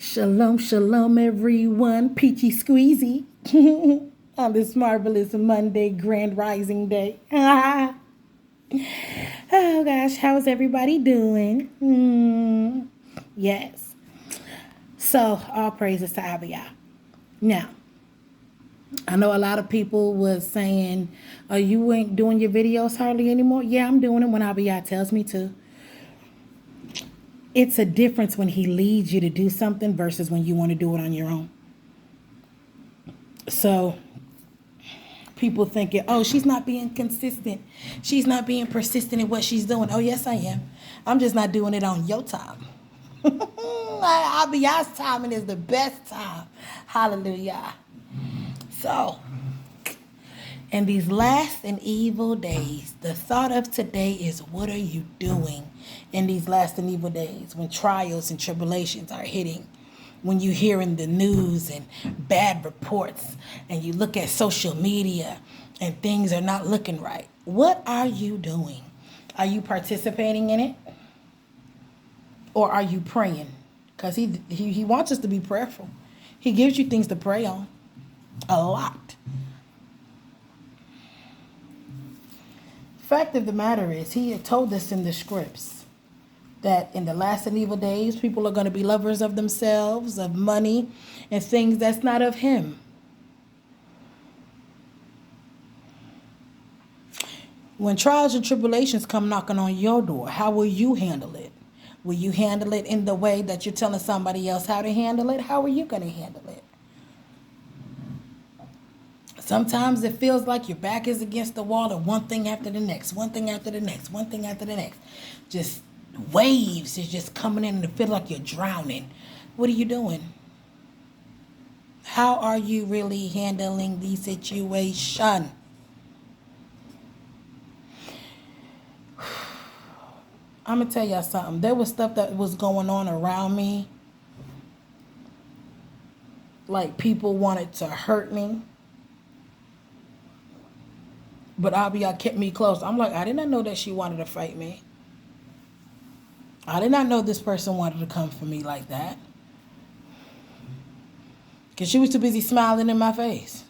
Shalom, shalom, everyone. Peachy squeezy on this marvelous Monday, grand rising day. Oh gosh, how's everybody doing? Yes. So, all praises to Abiyah. Now, I know a lot of people was saying, "Oh, you ain't doing your videos hardly anymore." Yeah, I'm doing it when Abiyah tells me to. It's a difference when he leads you to do something versus when you want to do it on your own. So people thinking, oh, she's not being consistent. She's not being persistent in what she's doing. Oh, yes, I am. I'm just not doing it on your time. Abiyah's timing is the best time. Hallelujah. So, in these last and evil days, the thought of today is, what are you doing in these last and evil days when trials and tribulations are hitting? When you hear in the news and bad reports and you look at social media and things are not looking right, what are you doing? Are you participating in it? Or are you praying? Because he wants us to be prayerful. He gives you things to pray on. A lot. Fact of the matter is, he had told us in the scripts that in the last and evil days, people are going to be lovers of themselves, of money, and things that's not of him. When trials and tribulations come knocking on your door, how will you handle it? Will you handle it in the way that you're telling somebody else how to handle it? How are you going to handle it? Sometimes it feels like your back is against the wall and one thing after the next, one thing after the next, one thing after the next. Just waves is just coming in and it feels like you're drowning. What are you doing? How are you really handling the situation? I'm going to tell y'all something. There was stuff that was going on around me. Like people wanted to hurt me. But Abiyah kept me close. I'm like, I did not know that she wanted to fight me. I did not know this person wanted to come for me like that. Because she was too busy smiling in my face.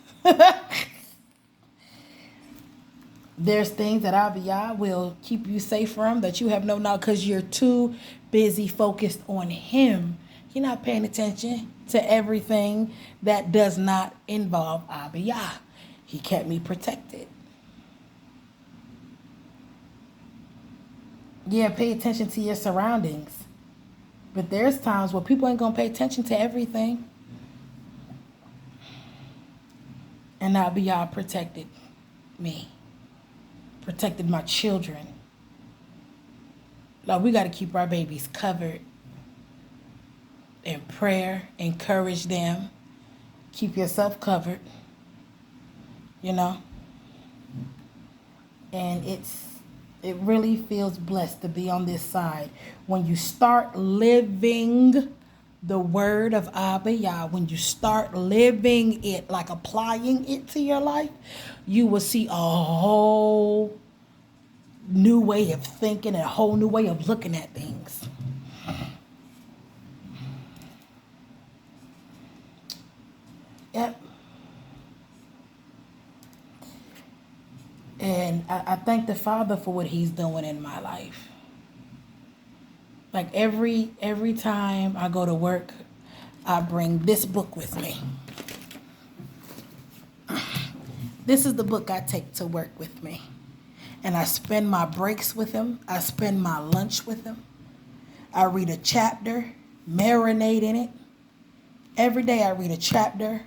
There's things that Abiyah will keep you safe from that you have no knowledge because you're too busy focused on him. You're not paying attention to everything that does not involve Abiyah. He kept me protected. Yeah, pay attention to your surroundings. But there's times where people ain't going to pay attention to everything. And Abiyah protected me. Protected my children. Like, we got to keep our babies covered in prayer. Encourage them. Keep yourself covered. You know? And it really feels blessed to be on this side. When you start living the word of Abiyah, when you start living it, like applying it to your life, you will see a whole new way of thinking, a whole new way of looking at things. Yep. And I thank the Father for what he's doing in my life. Like every time I go to work, I bring this book with me. This is the book I take to work with me. And I spend my breaks with him. I spend my lunch with him. I read a chapter, marinate in it. Every day I read a chapter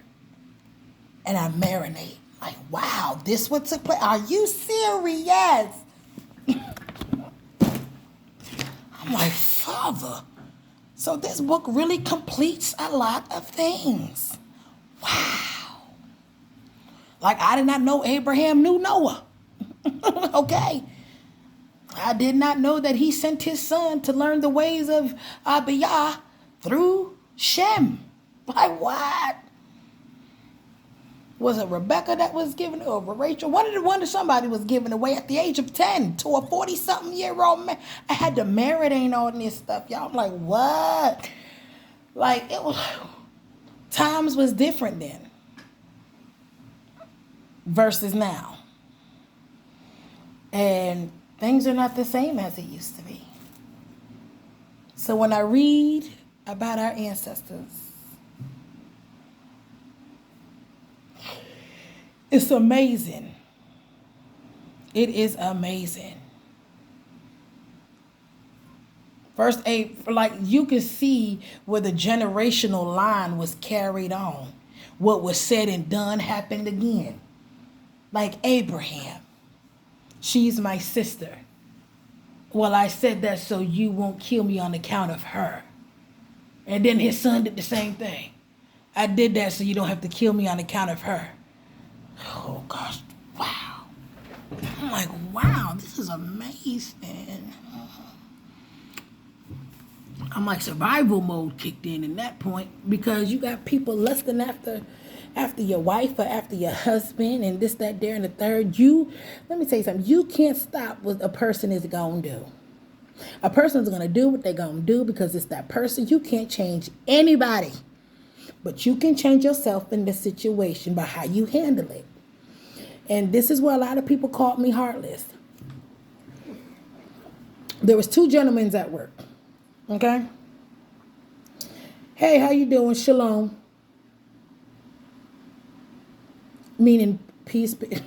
and I marinate. Like, wow, this what took place? Are you serious? I'm like, Father, so this book really completes a lot of things. Wow. Like, I did not know Abraham knew Noah. Okay. I did not know that he sent his son to learn the ways of Abiyah through Shem. Like, what? Was it Rebecca that was given, or Rachel? One of somebody was given away at the age of 10 to a 40-something year old man. I had to marinate on this stuff, y'all. I'm like, what? Like it was, times was different then versus now. And things are not the same as it used to be. So when I read about our ancestors, it's amazing. It is amazing. First eight, like you can see where the generational line was carried on. What was said and done happened again. Like Abraham, she's my sister. Well, I said that so you won't kill me on account of her. And then his son did the same thing. I did that so you don't have to kill me on account of her. Oh gosh, wow. I'm like, wow, this is amazing. I'm like, survival mode kicked in that point because you got people lusting after your wife or after your husband and this, that, there, and the third. Let me tell you something. You can't stop what a person is going to do. A person's going to do what they're going to do because it's that person. You can't change anybody. But you can change yourself in the situation by how you handle it. And this is where a lot of people called me heartless. There was two gentlemen at work. Okay? Hey, how you doing? Shalom. Meaning peace be,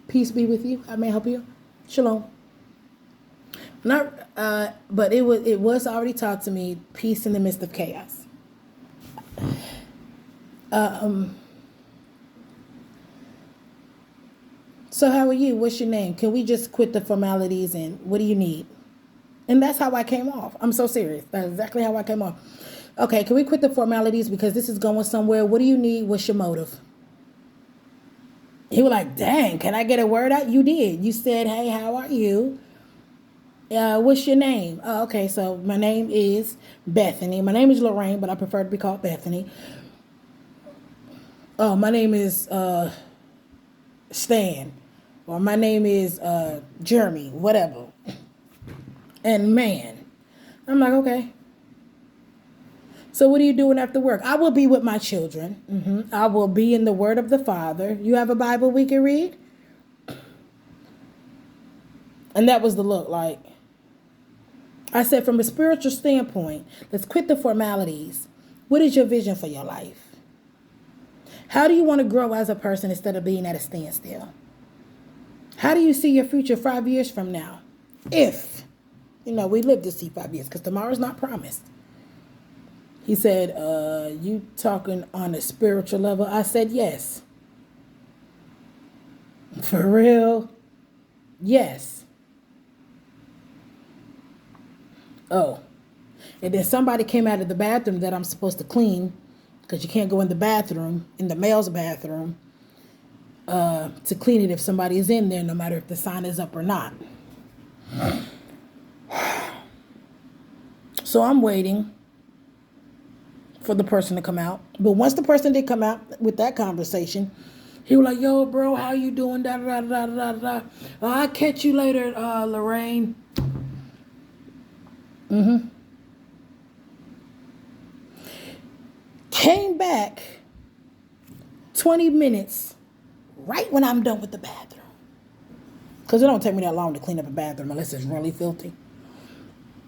peace be with you. I may help you. Shalom. Not, but it was already taught to me. Peace in the midst of chaos. So how are you? What's your name? Can we just quit the formalities and what do you need? And that's how I came off. I'm so serious. That's exactly how I came off. Okay, can we quit the formalities because this is going somewhere? What do you need? What's your motive? He was like, dang, can I get a word out? You did. You said, hey, how are you? What's your name? Okay, so my name is Bethany. My name is Lorraine, but I prefer to be called Bethany. Oh, my name is Stan. Or my name is Jeremy, whatever. And man, I'm like, okay. So what are you doing after work? I will be with my children. I will be in the Word of the Father. You have a Bible we can read? And that was the look. Like, I said, from a spiritual standpoint, let's quit the formalities. What is your vision for your life? How do you want to grow as a person instead of being at a standstill? How do you see your future 5 years from now? If, we live to see 5 years, because tomorrow's not promised. He said, you talking on a spiritual level? I said, yes. For real? Yes. Oh. And then somebody came out of the bathroom that I'm supposed to clean, because you can't go in the bathroom, in the male's bathroom, to clean it if somebody is in there, no matter if the sign is up or not. So I'm waiting for the person to come out. But once the person did come out with that conversation, he was like, yo, bro, how you doing? Da, da, da, da, da, da. I'll catch you later, Lorraine. Came back 20 minutes right when I'm done with the bathroom. Because it don't take me that long to clean up a bathroom unless it's really filthy.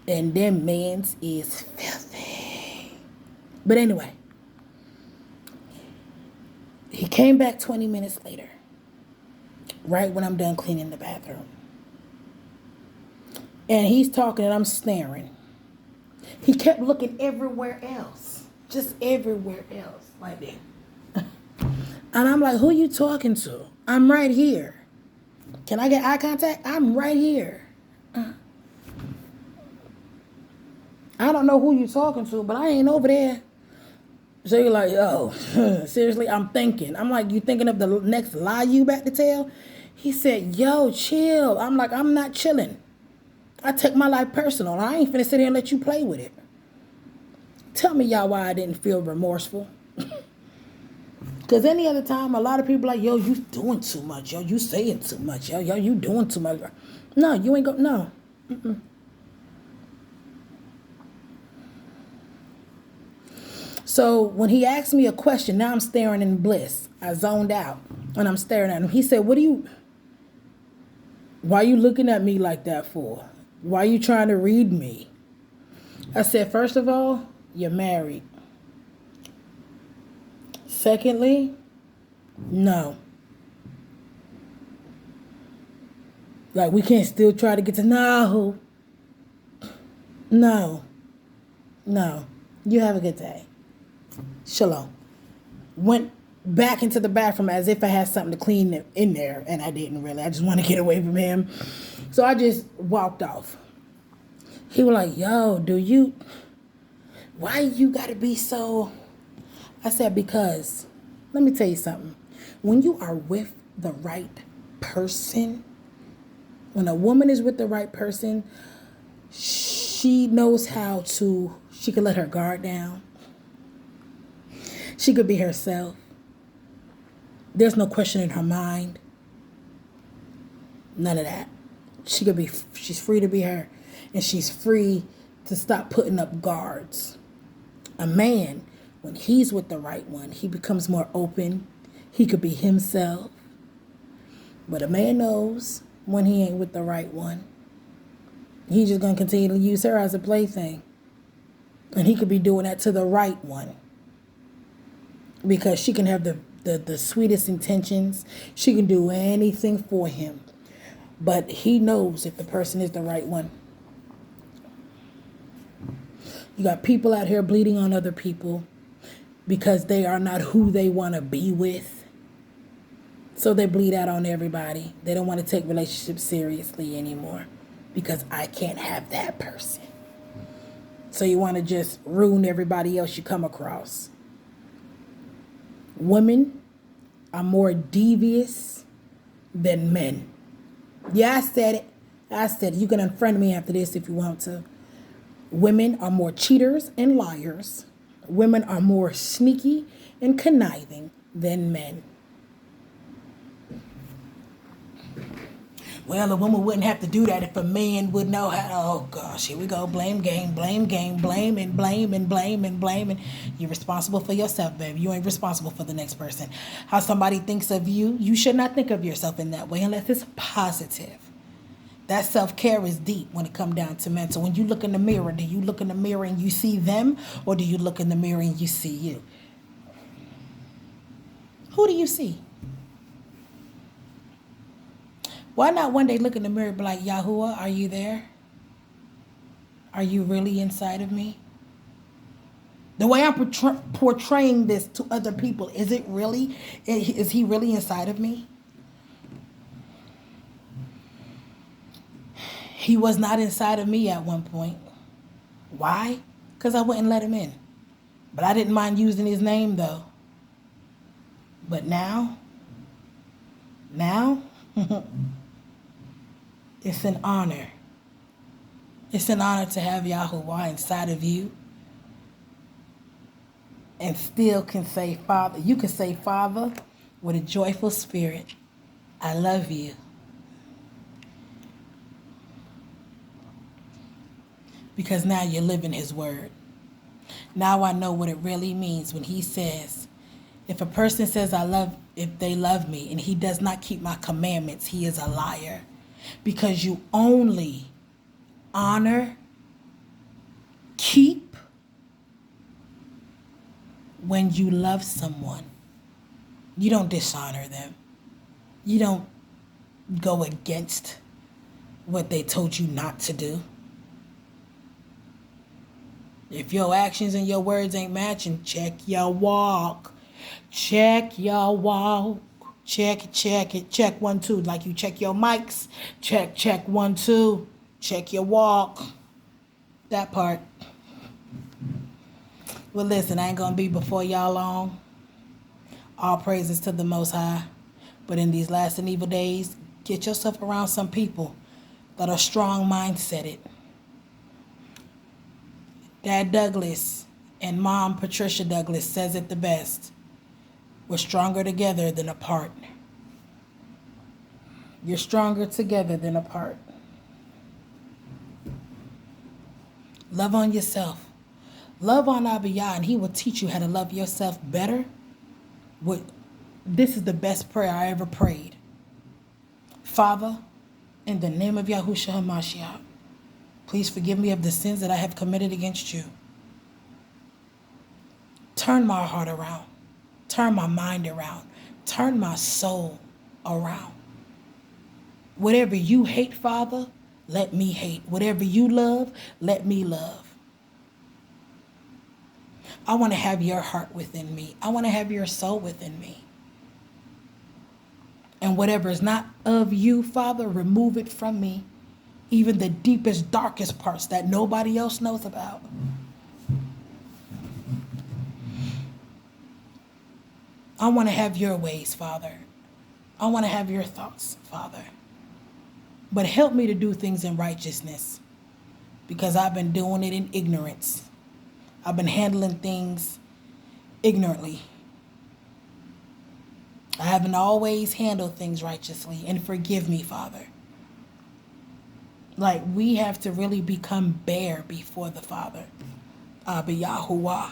And them mans is filthy. But anyway, he came back 20 minutes later, right when I'm done cleaning the bathroom. And he's talking and I'm staring. He kept looking everywhere else, just everywhere else, like that. And I'm like, who you talking to? I'm right here. Can I get eye contact? I'm right here. I don't know who you talking to, but I ain't over there. So you're like, oh, seriously, I'm thinking. I'm like, you thinking of the next lie you about to tell? He said, yo, chill. I'm like, I'm not chilling. I take my life personal. I ain't finna sit here and let you play with it. Tell me, y'all, why I didn't feel remorseful. Because any other time, a lot of people like, yo, you doing too much. Yo, you saying too much. Yo, you doing too much. No, you ain't go. No. So when he asked me a question, now I'm staring in bliss. I zoned out and I'm staring at him. He said, why are you looking at me like that for? Why are you trying to read me? I said, first of all, you're married. Secondly, no. Like, we can't still try to get to know. No. No. You have a good day. Shalom. Went back into the bathroom as if I had something to clean in there, and I didn't really. I just want to get away from him. So I just walked off. He was like, yo, why you gotta be so... I said, because, let me tell you something. When you are with the right person, when a woman is with the right person, she knows she can let her guard down. She could be herself. There's no question in her mind. None of that. She's free to be her. And she's free to stop putting up guards. A man, when he's with the right one, he becomes more open. He could be himself. But a man knows when he ain't with the right one. He's just going to continue to use her as a plaything. And he could be doing that to the right one. Because she can have the sweetest intentions. She can do anything for him. But he knows if the person is the right one. You got people out here bleeding on other people because they are not who they want to be with. So they bleed out on everybody. They don't want to take relationships seriously anymore because I can't have that person. So you want to just ruin everybody else you come across. Women are more devious than men. Yeah, I said it. You can unfriend me after this if you want to. Women are more cheaters and liars. Women are more sneaky and conniving than men. Well, a woman wouldn't have to do that if a man would know how. Oh, gosh, here we go. Blame game, blame and blame and blame and blame and blame. And you're responsible for yourself, baby. You ain't responsible for the next person. How somebody thinks of you, you should not think of yourself in that way unless it's positive. That self-care is deep when it comes down to mental. When you look in the mirror, do you look in the mirror and you see them? Or do you look in the mirror and you see you? Who do you see? Why not one day look in the mirror and be like, Yahuwah, are you there? Are you really inside of me? The way I'm portraying this to other people, is he really inside of me? He was not inside of me at one point. Why? Because I wouldn't let him in. But I didn't mind using his name though. But now, it's an honor. It's an honor to have Yahuwah inside of you. And still can say, Father, you can say, Father, with a joyful spirit, I love you. Because now you're living his word. Now I know what it really means when he says, if a person says if they love me and he does not keep my commandments, he is a liar. Because you only honor, keep when you love someone. You don't dishonor them. You don't go against what they told you not to do. If your actions and your words ain't matching, check your walk. Check your walk. Check it. Check 1, 2. Like you check your mics. Check 1, 2. Check your walk. That part. Well, listen, I ain't going to be before y'all long. All praises to the Most High. But in these last and evil days, get yourself around some people that are strong mindseted. Dad Douglas and Mom Patricia Douglas says it the best. We're stronger together than apart. You're stronger together than apart. Love on yourself. Love on Abiyah, and he will teach you how to love yourself better. This is the best prayer I ever prayed. Father, in the name of Yahushua HaMashiach, please forgive me of the sins that I have committed against you. Turn my heart around. Turn my mind around. Turn my soul around. Whatever you hate, Father, let me hate. Whatever you love, let me love. I want to have your heart within me. I want to have your soul within me. And whatever is not of you, Father, remove it from me. Even the deepest, darkest parts that nobody else knows about. I want to have your ways, Father. I want to have your thoughts, Father. But help me to do things in righteousness, because I've been doing it in ignorance. I've been handling things ignorantly. I haven't always handled things righteously. And forgive me, Father. Like, we have to really become bare before the Father. Abba Yahuwah.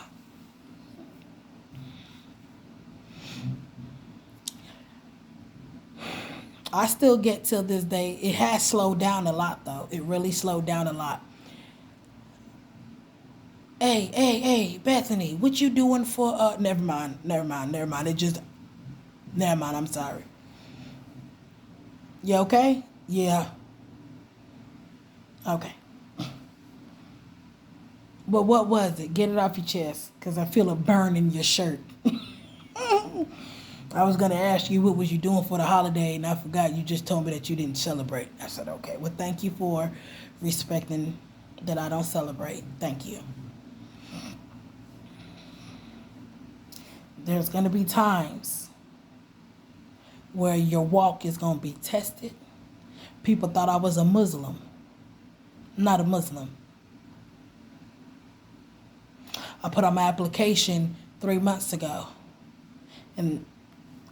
I still get till this day. It has slowed down a lot, though. It really slowed down a lot. Hey, Bethany, what you doing for, never mind. It just, never mind, I'm sorry. You okay? Yeah. Okay. But what was it? Get it off your chest, because I feel a burn in your shirt. I was going to ask you what was you doing for the holiday, and I forgot. You just told me that you didn't celebrate. I said, okay, well, thank you for respecting that I don't celebrate. Thank you. There's going to be times where your walk is going to be tested. People thought I was a Muslim. I'm not a Muslim. I put on my application 3 months ago, and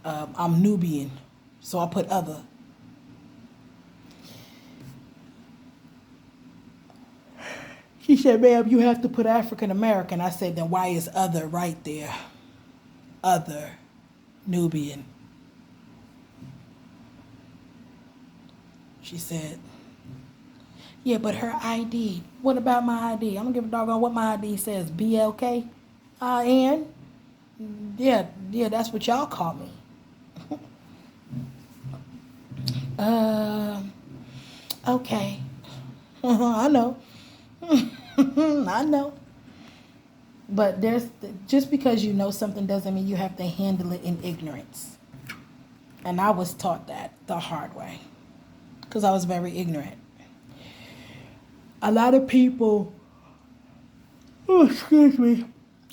I'm Nubian, so I put other. She said, ma'am, you have to put African American. I said, then why is other right there? Other Nubian. She said, yeah, but her ID. What about my ID? I'm gonna give a doggone what my ID says. BLK? N? Yeah, that's what y'all call me. Okay. I know. I know. But just because you know something doesn't mean you have to handle it in ignorance. And I was taught that the hard way, because I was very ignorant. A lot of people, a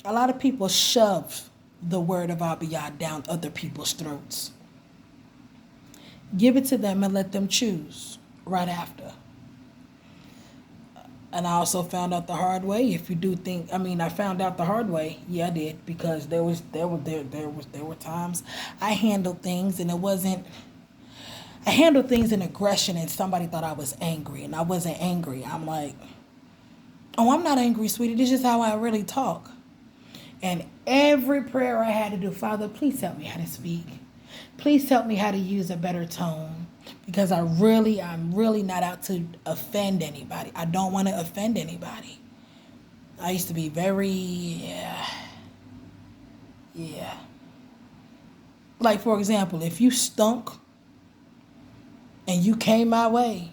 lot of people shove the word of Abiyah down other people's throats. Give it to them and let them choose right after. And I also found out the hard way. If you do think, I found out the hard way. Yeah, I did, because there were times I handled things and I handled things in aggression, and somebody thought I was angry, and I wasn't angry. I'm like, oh, I'm not angry, sweetie. This is how I really talk. And every prayer I had to do, Father, please help me how to speak. Please help me how to use a better tone, because I'm really not out to offend anybody. I don't want to offend anybody. I used to be very, yeah. Like, for example, if you stunk and you came my way,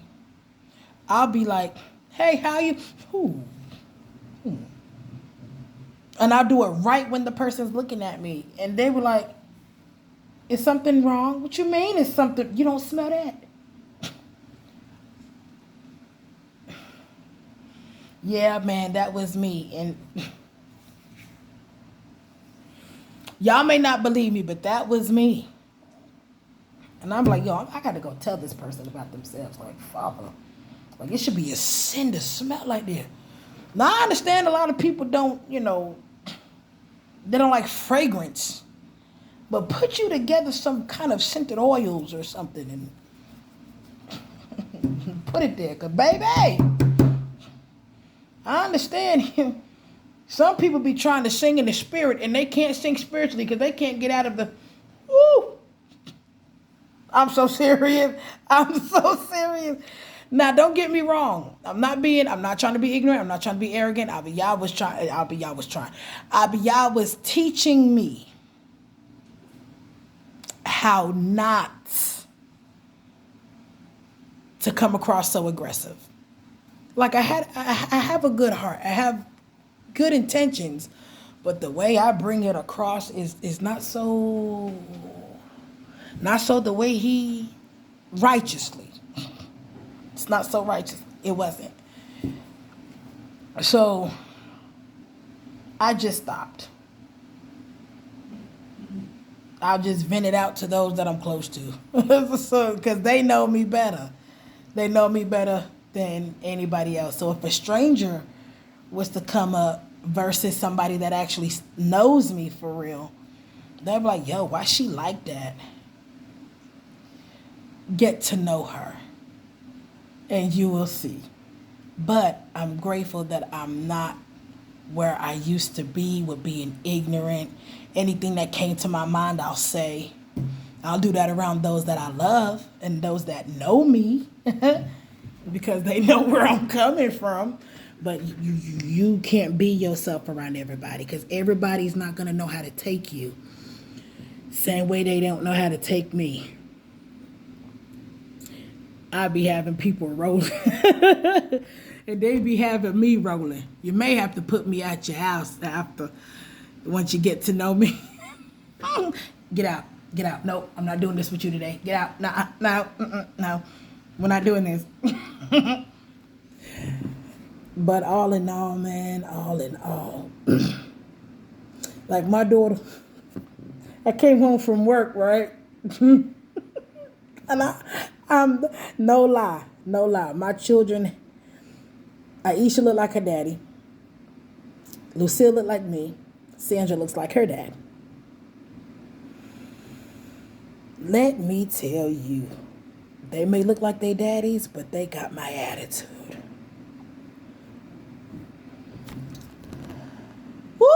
I'll be like, hey, how you? Ooh. And I'll do it right when the person's looking at me. And they were like, is something wrong? What you mean is something? You don't smell that? Yeah, man, that was me. And y'all may not believe me, but that was me. And I'm like, yo, I got to go tell this person about themselves. Like, Father, like, it should be a sin to smell like this. Now, I understand a lot of people don't, they don't like fragrance. But put you together some kind of scented oils or something and put it there. Because, baby, I understand you Some people be trying to sing in the spirit and they can't sing spiritually because they can't get out of the, woo. I'm so serious. I'm so serious. Now, don't get me wrong. I'm not trying to be ignorant. I'm not trying to be arrogant. Abiyah was teaching me how not to come across so aggressive. Like I have a good heart. I have good intentions, but the way I bring it across is not so the way he righteously. It's not so righteous. It wasn't. So I just stopped. I'll just vent it out to those that I'm close to. So, because they know me better. They know me better than anybody else. So if a stranger was to come up versus somebody that actually knows me for real, they'll be like, yo, why she like that? Get to know her and you will see. But I'm grateful that I'm not where I used to be with being ignorant. Anything that came to my mind, I'll say. I'll do that around those that I love and those that know me because they know where I'm coming from. But you can't be yourself around everybody because everybody's not going to know how to take you. Same way they don't know how to take me. I be having people rolling. And they be having me rolling. You may have to put me at your house once you get to know me. Get out. Get out. Nope, I'm not doing this with you today. Get out. No. We're not doing this. But all in all, man, like my daughter, I came home from work, right? And I'm no lie. My children, Aisha look like her daddy. Lucille look like me. Sandra looks like her dad. Let me tell you, they may look like their daddies, but they got my attitude. Woo!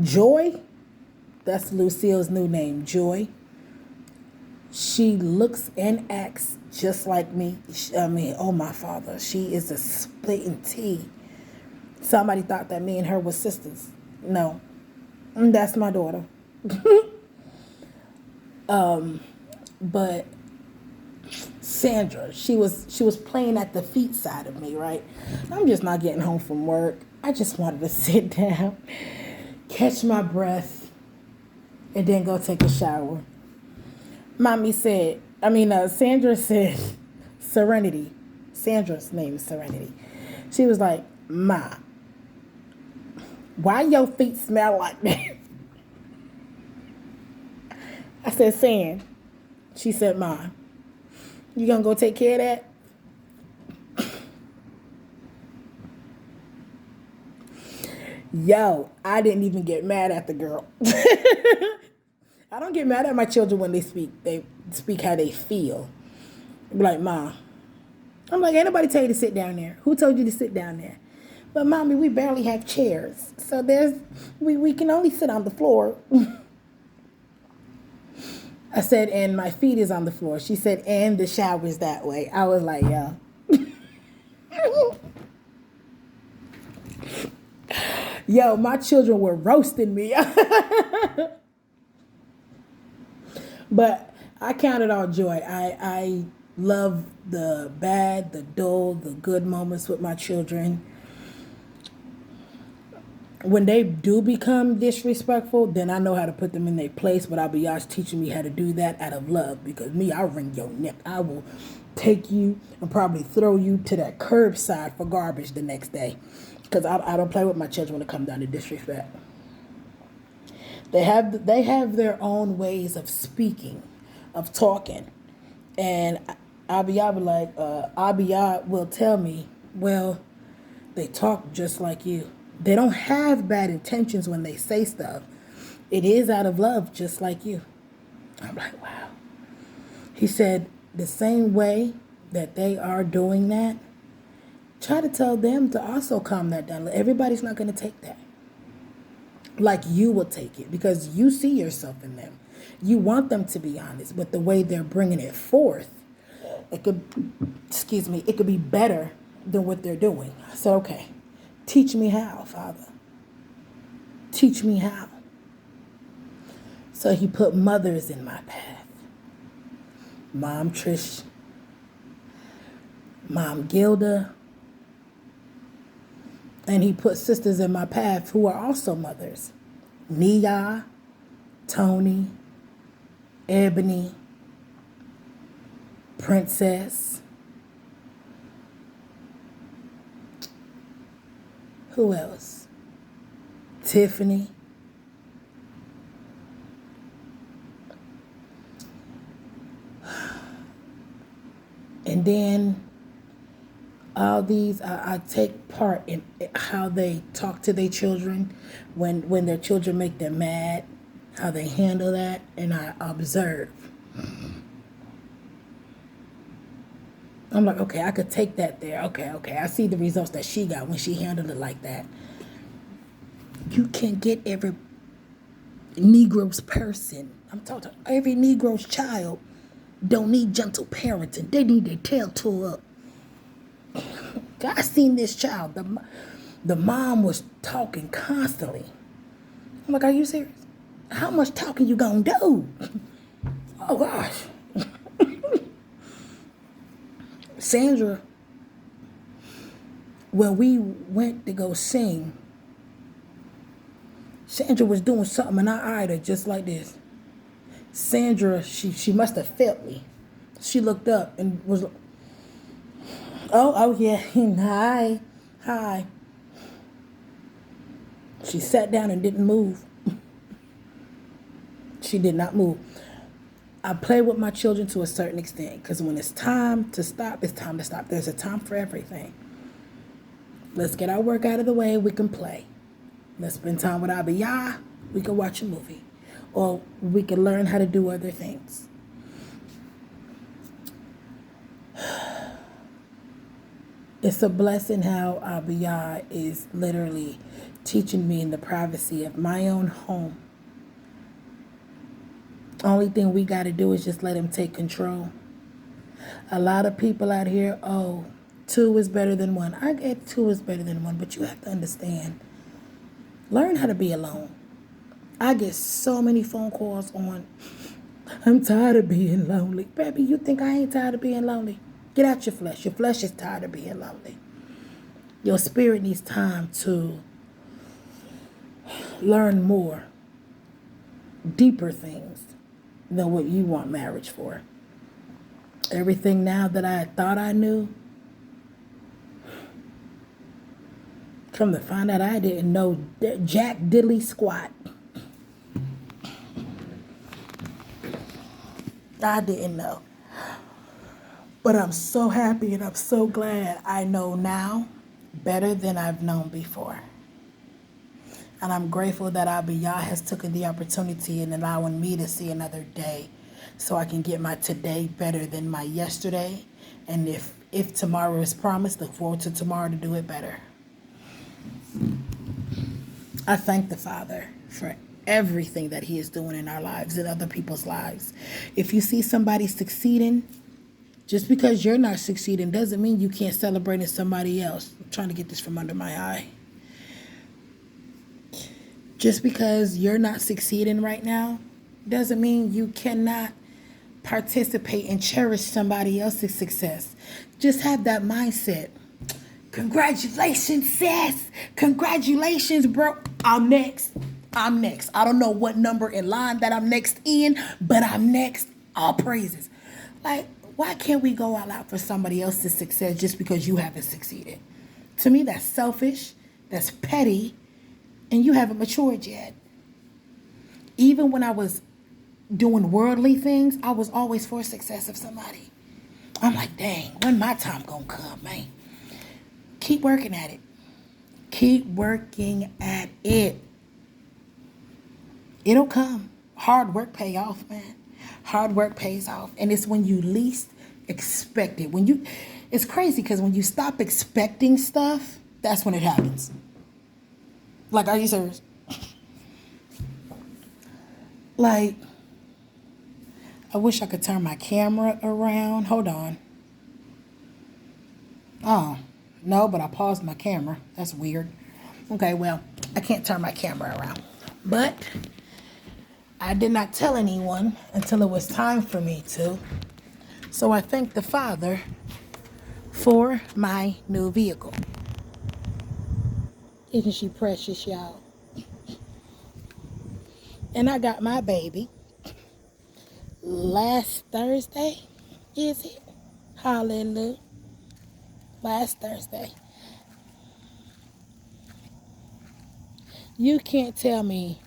Joy, that's Lucille's new name, Joy. She looks and acts just like me. Oh my father, she is a splitting T. Somebody thought that me and her were sisters. No, that's my daughter. But Sandra, she was playing at the feet side of me, right? I'm just not getting home from work. I just wanted to sit down, catch my breath, and then go take a shower. Sandra said, Serenity. Sandra's name is Serenity. She was like, Ma, why your feet smell like that? I said, Sand. She said, Ma, you gonna go take care of that? Yo, I didn't even get mad at the girl. I don't get mad at my children when they speak. They speak how they feel. I'm like, Ma. I'm like, ain't nobody tell you to sit down there. Who told you to sit down there? But Mommy, we barely have chairs. So we can only sit on the floor. I said, and my feet is on the floor. She said, and the shower's that way. I was like, yeah. Yo, my children were roasting me. But I count it all joy. I love the bad, the dull, the good moments with my children. When they do become disrespectful, then I know how to put them in their place. But Abiyah's teaching me how to do that out of love. Because me, I'll wring your neck. I will take you and probably throw you to that curbside for garbage the next day. Because I don't play with my children when it comes down to disrespect. They have their own ways of speaking, of talking. And Abiyah will tell me, well, they talk just like you. They don't have bad intentions when they say stuff. It is out of love, just like you. I'm like, wow. He said, the same way that they are doing that, Try to tell them to also calm that down. Everybody's not going to take that like you will take it, because you see yourself in them. You want them to be honest, but the way they're bringing it forth, it could, it could be better than what they're doing. So, okay, teach me how, Father. Teach me how. So he put mothers in my path. Mom Trish, Mom Gilda, and he put sisters in my path who are also mothers. Nia, Tony, Ebony, Princess. Who else? Tiffany. And then all these, I take part in how they talk to their children when their children make them mad, how they handle that, and I observe. I'm like, okay, I could take that there. Okay, I see the results that she got when she handled it like that. You can't get every Negro's person. I'm talking every Negro's child don't need gentle parenting. They need their tail tore up. I seen this child. The mom was talking constantly. I'm like, are you serious? How much talking you gonna do? Oh gosh. Sandra, when we went to go sing, Sandra was doing something and I eyed her just like this. Sandra, she must have felt me. She looked up and was, oh yeah, hi. She sat down and didn't move. She did not move. I play with my children to a certain extent, because when it's time to stop, it's time to stop. There's a time for everything. Let's get our work out of the way. We can play. Let's spend time with Abiyah. We can watch a movie. Or we can learn how to do other things. It's a blessing how Abiyah is literally teaching me in the privacy of my own home. Only thing we got to do is just let him take control. A lot of people out here, oh, 2 is better than 1. I get 2 is better than 1, but you have to understand. Learn how to be alone. I get so many phone calls on, I'm tired of being lonely. Baby, you think I ain't tired of being lonely? Get out your flesh. Your flesh is tired of being lonely. Your spirit needs time to learn more, deeper things than what you want marriage for. Everything now that I thought I knew, come to find out I didn't know jack diddly squat. I didn't know. But I'm so happy and I'm so glad I know now better than I've known before. And I'm grateful that Abiyah has taken the opportunity and allowing me to see another day so I can get my today better than my yesterday. And if tomorrow is promised, look forward to tomorrow to do it better. I thank the Father for everything that he is doing in our lives and other people's lives. If you see somebody succeeding, just because you're not succeeding doesn't mean you can't celebrate in somebody else. I'm trying to get this from under my eye. Just because you're not succeeding right now doesn't mean you cannot participate and cherish somebody else's success. Just have that mindset. Congratulations, sis. Congratulations, bro. I'm next. I don't know what number in line that I'm next in, but I'm next. All praises. Like, why can't we go all out for somebody else's success just because you haven't succeeded? To me, that's selfish, that's petty, and you haven't matured yet. Even when I was doing worldly things, I was always for success of somebody. I'm like, dang, when my time gonna come, man? Keep working at it. Keep working at it. It'll come. Hard work pay off, man. Hard work pays off. And it's when you least expect it. It's crazy because when you stop expecting stuff, that's when it happens. Like, are you serious? Like, I wish I could turn my camera around. Hold on. Oh, no, but I paused my camera. That's weird. Okay, well, I can't turn my camera around. But I did not tell anyone until it was time for me to. So I thank the Father for my new vehicle. Isn't she precious, y'all? And I got my baby last Thursday, is it? Hallelujah. Last Thursday. You can't tell me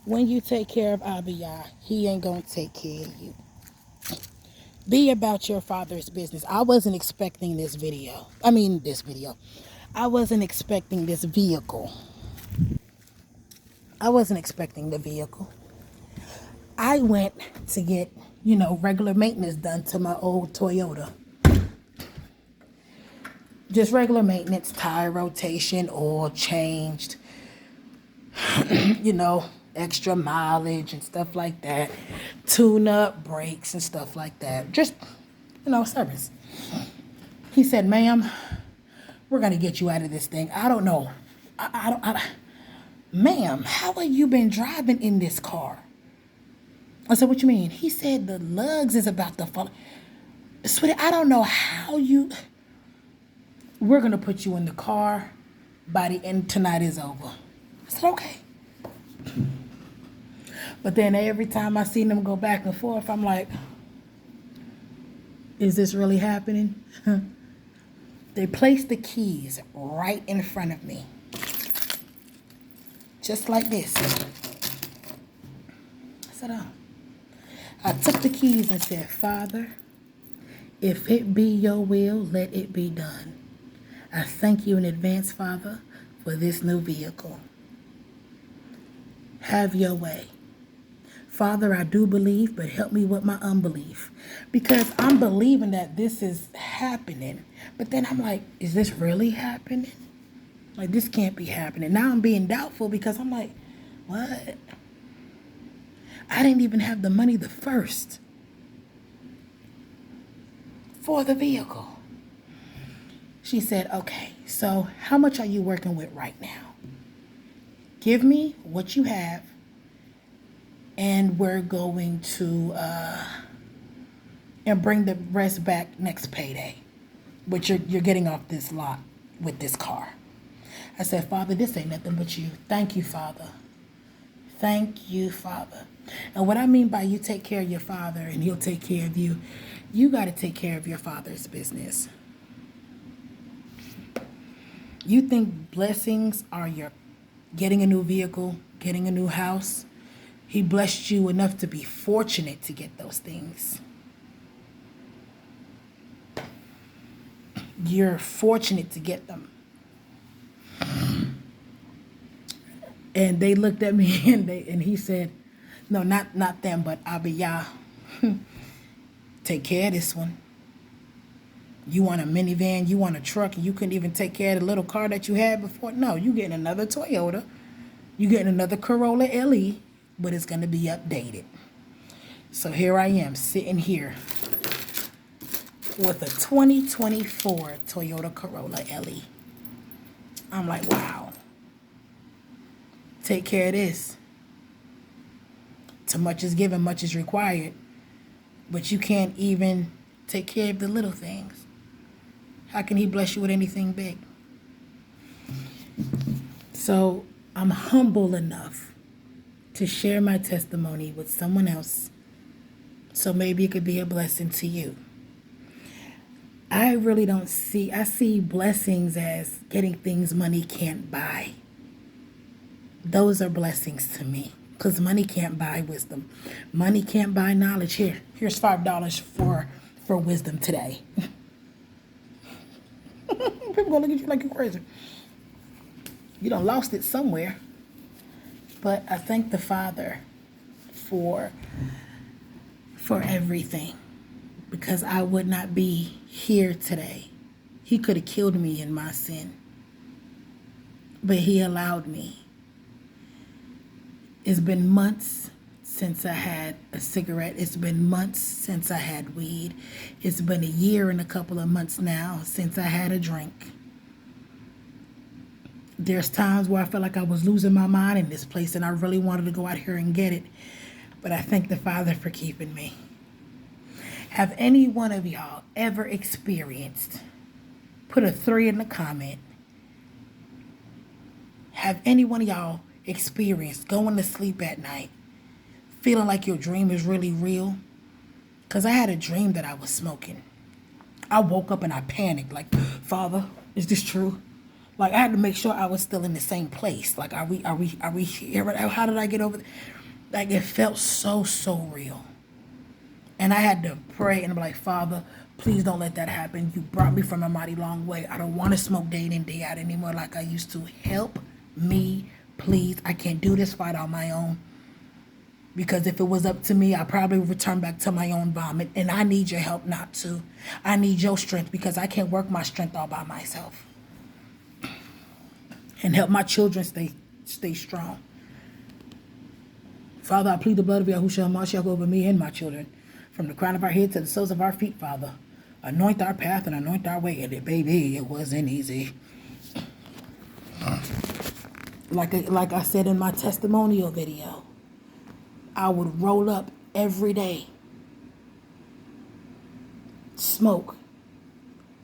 when you take care of Abiyah, he ain't gonna take care of you. Be about your Father's business. I wasn't expecting this video. I wasn't expecting this vehicle. I wasn't expecting the vehicle. I went to get, regular maintenance done to my old Toyota. Just regular maintenance, tire rotation, oil changed, extra mileage and stuff like that. Tune up, brakes and stuff like that. Just, service. He said, ma'am, we're going to get you out of this thing. I don't know. Ma'am, how have you been driving in this car? I said, what you mean? He said, the lugs is about to fall. Sweetie, I don't know how we're going to put you in the car by the end tonight is over. I said, okay. But then every time I seen them go back and forth, I'm like, is this really happening? They placed the keys right in front of me. Just like this. I said, oh. I took the keys and said, Father, if it be your will, let it be done. I thank you in advance, Father, for this new vehicle. Have your way. Father, I do believe, but help me with my unbelief. Because I'm believing that this is happening. But then I'm like, is this really happening? Like, this can't be happening. Now I'm being doubtful because I'm like, what? I didn't even have the money the first for the vehicle. She said, okay, so how much are you working with right now? Give me what you have, and we're going to and bring the rest back next payday. But you're getting off this lot with this car. I said, Father, this ain't nothing but you. Thank you, Father. Thank you, Father. And what I mean by you take care of your Father and he'll take care of you, you got to take care of your Father's business. You think blessings are your getting a new vehicle, getting a new house? He blessed you enough to be fortunate to get those things. You're fortunate to get them. And they looked at me and he said, no, not them, but Abiyah, take care of this one. You want a minivan, you want a truck, and you couldn't even take care of the little car that you had before? No, you getting another Toyota. You getting another Corolla LE, but it's going to be updated. So here I am sitting here with a 2024 Toyota Corolla LE. I'm like, wow. Take care of this. Too much is given, much is required. But you can't even take care of the little things. How can he bless you with anything big? So I'm humble enough to share my testimony with someone else, so maybe it could be a blessing to you. I see blessings as getting things money can't buy. Those are blessings to me, because money can't buy wisdom. Money can't buy knowledge. Here's $5 for wisdom today. People gonna look at you like you're crazy. You done lost it somewhere. But I thank the Father for everything, because I would not be here today He could have killed me in my sin, but he allowed me. It's been months since I had a cigarette. It's been months since I had weed. It's been a year and a couple of months now since I had a drink. There's times where I felt like I was losing my mind in this place and I really wanted to go out here and get it. But I thank the Father for keeping me. Have any one of y'all ever experienced, put a 3 in the comment, have any one of y'all experienced going to sleep at night feeling like your dream is really real? Because I had a dream that I was smoking. I woke up and I panicked, like, Father, is this true? Like, I had to make sure I was still in the same place. Like, are we here? How did I get over there? Like, it felt so real. And I had to pray and be like, Father, please don't let that happen. You brought me from a mighty long way. I don't want to smoke day in and day out anymore like I used to. Help me, please. I can't do this fight on my own. Because if it was up to me, I'd probably return back to my own vomit. And I need your help not to. I need your strength because I can't work my strength all by myself. And help my children stay strong. Father, I plead the blood of Yahushua HaMashiach over me and my children. From the crown of our head to the soles of our feet, Father. Anoint our path and anoint our way. And baby, it wasn't easy. Like I said in my testimonial video, I would roll up every day, smoke.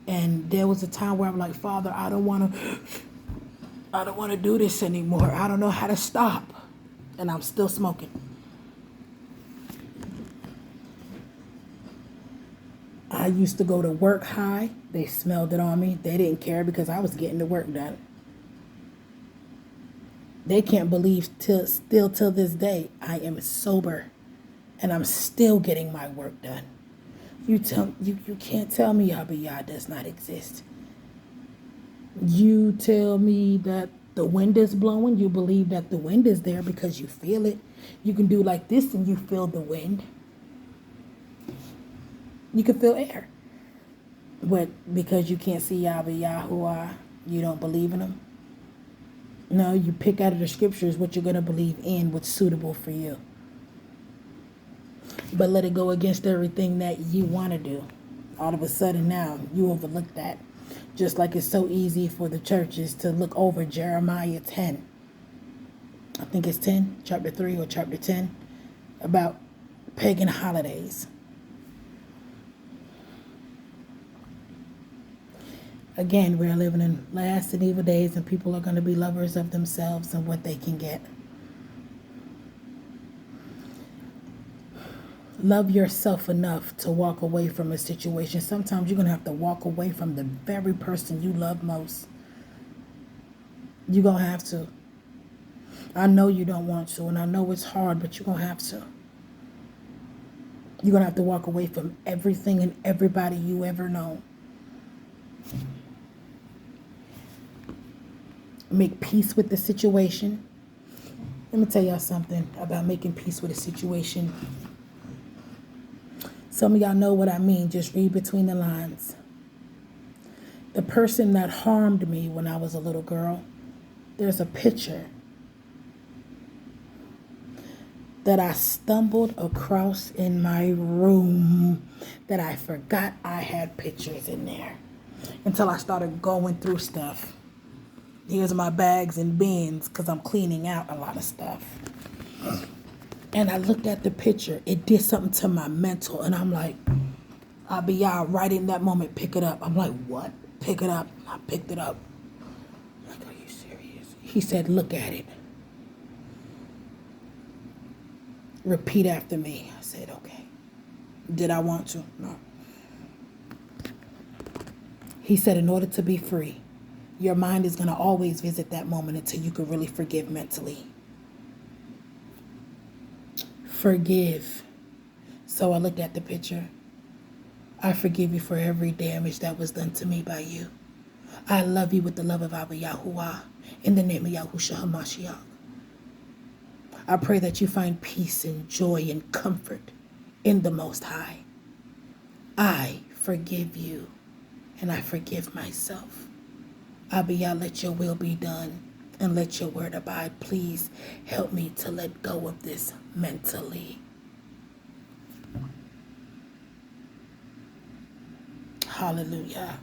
And there was a time where I'm like, Father, I don't want to do this anymore. I don't know how to stop. And I'm still smoking. I used to go to work high. They smelled it on me. They didn't care because I was getting the work done. They can't believe still till this day I am sober and I'm still getting my work done. You can't tell me Abiyah does not exist. You tell me that the wind is blowing. You believe that the wind is there because you feel it. You can do like this and you feel the wind. You can feel air. But because you can't see Yahuwah, you don't believe in him? No, you pick out of the scriptures what you're going to believe in, what's suitable for you. But let it go against everything that you want to do. All of a sudden now, you overlook that. Just like it's so easy for the churches to look over Jeremiah 10. I think it's 10, chapter 3 or chapter 10, about pagan holidays. Again, we're living in last and evil days, and people are going to be lovers of themselves and what they can get. Love yourself enough to walk away from a situation. Sometimes you're going to have to walk away from the very person you love most. You're going to have to. I know you don't want to, and I know it's hard, but you're going to have to. You're going to have to walk away from everything and everybody you ever know. Make peace with the situation. Let me tell y'all something about making peace with a situation. Some of y'all know what I mean. Just read between the lines. The person that harmed me when I was a little girl, there's a picture that I stumbled across in my room that I forgot I had pictures in there until I started going through stuff. Here's my bags and bins because I'm cleaning out a lot of stuff. And I looked at the picture. It did something to my mental. And I'm like, I'll be out right in that moment, pick it up. I'm like, what? Pick it up. I picked it up. I'm like, are you serious? He said, look at it. Repeat after me. I said, okay. Did I want to? No. He said, in order to be free, your mind is going to always visit that moment until you can really forgive mentally. Forgive. So I looked at the picture. I forgive you for every damage that was done to me by you. I love you with the love of Abba Yahuwah in the name of Yahushua HaMashiach. I pray that you find peace and joy and comfort in the Most High. I forgive you and I forgive myself. Abba, Yah, let your will be done and let your word abide. Please help me to let go of this mentally. Hallelujah.